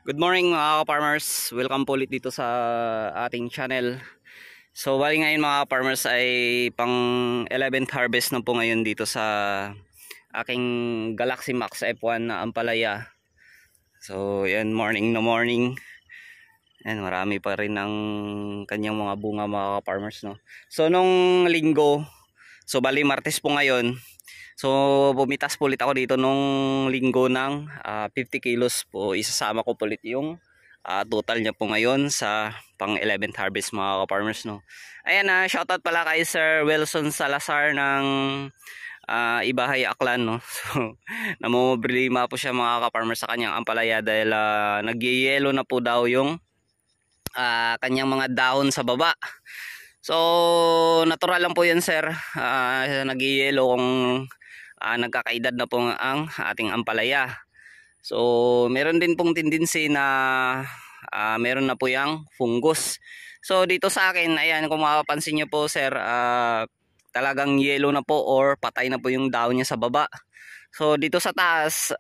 Good morning mga farmers. Welcome po ulit dito sa ating channel. So bali ngayon mga farmers ay pang 11th harvest na po ngayon dito sa aking Galaxy Max F1 na ampalaya. So yan, morning na morning. Yan, marami pa rin ang kanyang mga bunga mga farmers, no. So nung linggo, so bali Martes po ngayon. So bumitas po ulit ako dito nung linggo ng 50 kilos po. Isasama ko po ulit yung total niya po ngayon sa pang 11th harvest mga ka-farmers, no. Ayan, shoutout pala kay Sir Wilson Salazar ng Ibahay Aklan, no. So namumroblema po siya mga ka-farmers sa kanyang ampalaya dahil nagyeyelo na po daw yung kanyang mga dahon sa baba. So natural lang po yan, sir. Nagyeyelo kung nagkakaedad na po ang ating ampalaya. So meron din pong tendency na meron na po yung fungus. So dito sa akin, ayan, kung mapapansin nyo po, sir, talagang yellow na po or patay na po yung daon niya sa baba. So dito sa taas,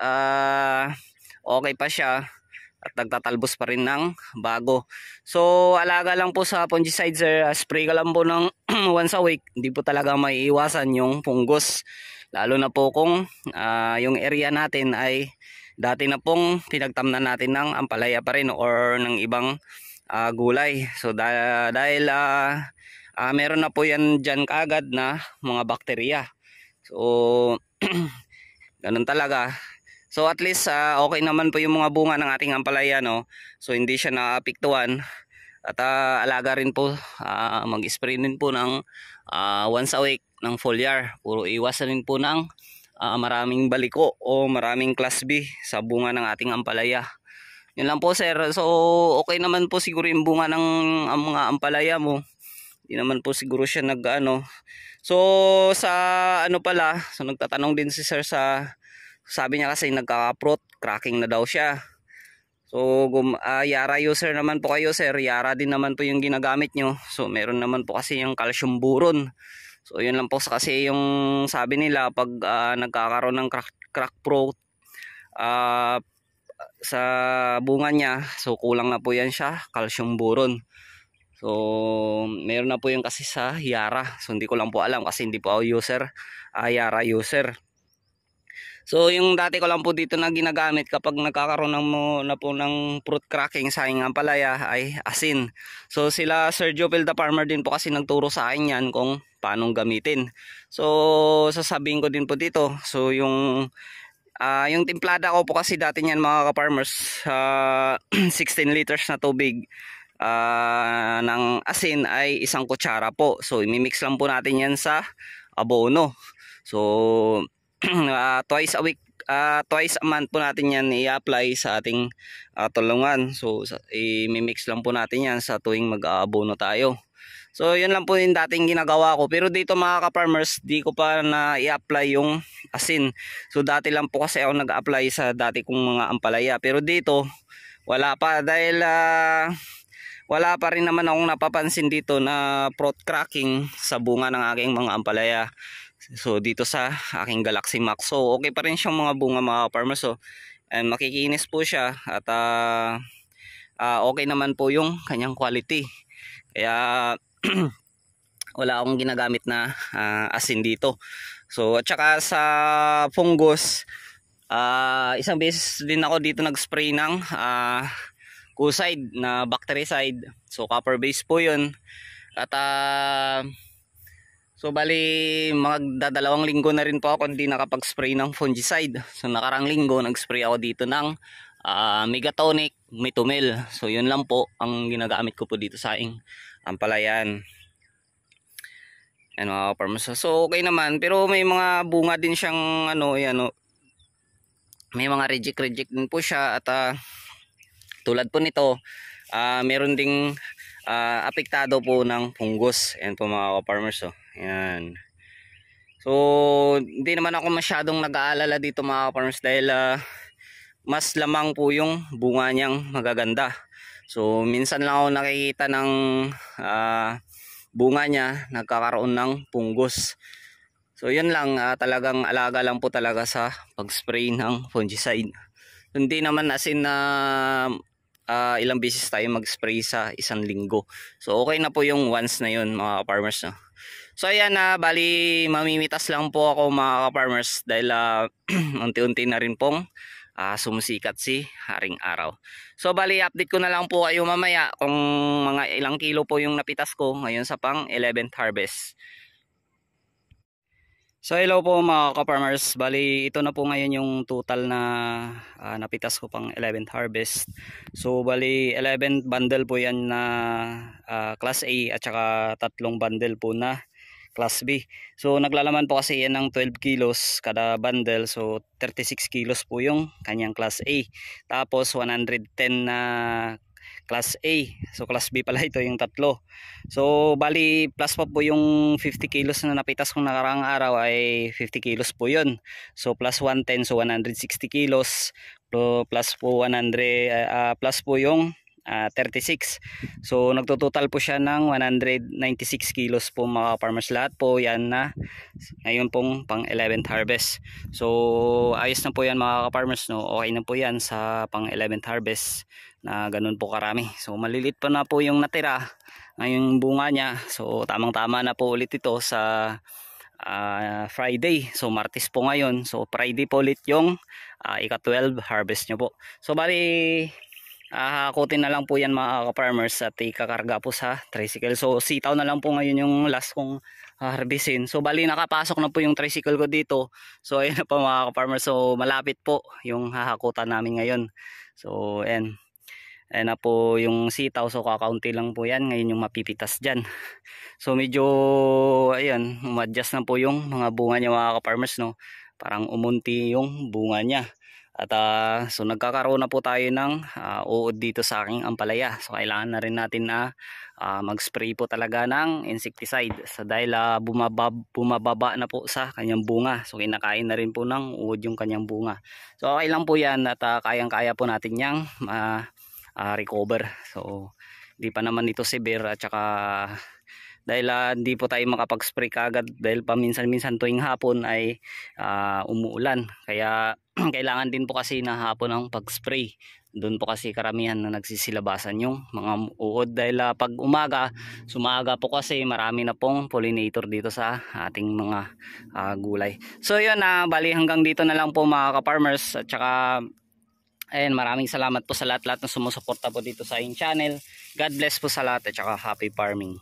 okay pa siya at nagtatalbos pa rin ng bago. So alaga lang po sa fungicide, sir. Spray ka lang po ng once a week. Hindi po talaga may iwasan yung fungus. Lalo na po kung yung area natin ay dati na pong pinagtamnan natin ng ampalaya pa rin or ng ibang gulay. So dahil meron na po yan dyan kaagad na mga bakterya. So ganun talaga. So at least okay naman po yung mga bunga ng ating ampalaya, no. So hindi siya naapektuhan. At alaga rin po, mag-spray din po ng once a week ng foliar. Puro iwasan din po ng maraming baliko o maraming class B sa bunga ng ating ampalaya. Yun lang po, sir. So okay naman po siguro yung bunga ng mga ampalaya mo. Hindi naman po siguro siya So sa pala, so nagtatanong din si sir sabi niya kasi nagka-fruit cracking na daw siya. So Yara user naman po kayo, sir. Yara din naman po yung ginagamit nyo. So meron naman po kasi yung calcium boron. So yun lang po kasi yung sabi nila pag nagkakaroon ng crack fruit sa bunga niya, so kulang na po yan siya, calcium boron. So meron na po yung kasi sa Yara. So hindi ko lang po alam kasi hindi po ako user, Yara user. So yung dati ko lang po dito na ginagamit kapag nagkakaroon ng fruit cracking sa aking ampalaya ay asin. So sila Sir Jopel the Farmer din po kasi nagturo sa akin yan kung paano gamitin. So sasabihin ko din po dito. So yung timplada ko po kasi dati niyan mga ka-farmers, 16 liters na tubig ng asin ay 1 kutsara po. So imimix lang po natin yan sa abono. So twice a week, twice a month po natin yan i-apply sa ating tulungan. So i-mix lang po natin yan sa tuwing mag-aabono tayo. So yun lang po yung dating ginagawa ko. Pero dito mga ka-farmers, di ko pa na i-apply yung asin. So dati lang po kasi ako nag-apply sa dati kong mga ampalaya. Pero dito wala pa dahil wala pa rin naman akong napapansin dito na fruit cracking sa bunga ng aking mga ampalaya. So dito sa aking Galaxy Max, so okay pa rin siyang mga bunga mga farmers. So and makikinis po siya at okay naman po yung kanyang quality. Kaya wala akong ginagamit na asin dito. So at saka sa fungus, isang beses din ako dito nag-spray ng Kucide na bactericide. So copper base po yun. At so bali magdadalawang linggo na rin po ako hindi nakapag-spray ng fungicide. So nakarang linggo nag-spray ako dito ng Megatonic Metomil. So yun lang po ang ginagamit ko po dito sa aking ampalayan. Yan mga farmers. So okay naman, pero may mga bunga din siyang may mga reject din po siya. At tulad po nito, meron ding apektado po ng fungus. Yan po mga farmers. Yan. So hindi naman ako masyadong nag-aalala dito mga farmers dahil mas lamang po yung bunga niyang magaganda. So minsan lang ako nakikita ng bunga niya nagkakaroon ng fungus. So yun lang, talagang alaga lang po talaga sa pag-spray ng fungicide. Hindi naman asin na ilang beses tayo mag-spray sa isang linggo. So okay na po yung once na yun mga ka-farmers, no? So ayan na, bali mamimitas lang po ako mga ka-farmers dahil unti-unti na rin pong sumusikat si Haring Araw. So bali update ko na lang po kayo mamaya kung mga ilang kilo po yung napitas ko ngayon sa pang 11th harvest. So hello po mga ka-farmers, bali ito na po ngayon yung total na napitas ko pang 11th harvest. So bali 11 bundle po yan na class A at saka 3 bundle po na class B. So naglalaman po kasi yan ng 12 kilos kada bundle, so 36 kilos po yung kanyang class A. Tapos 110 na class A. So class B pala ito yung tatlo. So bali plus pa po yung 50 kilos na napitas kong nakaraang araw ay 50 kilos po yun. So plus 110, so 160 kilos. Plus po 100 plus po yung 36. So nagtototal po siya ng 196 kilos po mga farmers. Lahat po yan na ngayon pong pang 11th harvest. So ayos na po yan mga farmers, no? Okay na po yan sa pang 11th harvest na ganun po karami. So malilit pa na po yung natira ngayong bunga niya. So tamang tama na po ulit ito sa Friday. So Martes po ngayon. So Friday po ulit yung ika-12 harvest nyo po. So bali hakutin na lang po yan mga ka-farmers at ikakarga po sa tricycle. So sitaw na lang po ngayon yung last kong harvestin. So bali nakapasok na po yung tricycle ko dito. So ayun na po mga ka-farmers. So malapit po yung hahakutan namin ngayon. So ayan na po yung sitaw. So kakaunti lang po yan ngayon yung mapipitas dyan. So medyo ayan, umadjust na po yung mga bunga niya mga ka-farmers, no? Parang umunti yung bunga niya. At so nagkakaroon na po tayo ng uod dito sa aking ampalaya. So kailangan na rin natin na mag-spray po talaga ng insecticide. So dahil bumababa na po sa kanyang bunga. So kinakain na rin po ng uod yung kanyang bunga. So okay lang po yan at kayang-kaya po natin yang recover. So hindi pa naman ito severe at saka dahil hindi po tayo makapag-spray kagad dahil paminsan-minsan tuwing hapon ay umuulan. Kaya kailangan din po kasi na hapon ang pag-spray. Doon po kasi karamihan na nagsisilabasan yung mga uod dahil pag umaga, sumaga po kasi marami na pong pollinator dito sa ating mga gulay. So yun, bali hanggang dito na lang po mga ka-farmers at saka ayun, maraming salamat po sa lahat-lahat na sumusuporta po dito sa aking channel. God bless po sa lahat at saka happy farming.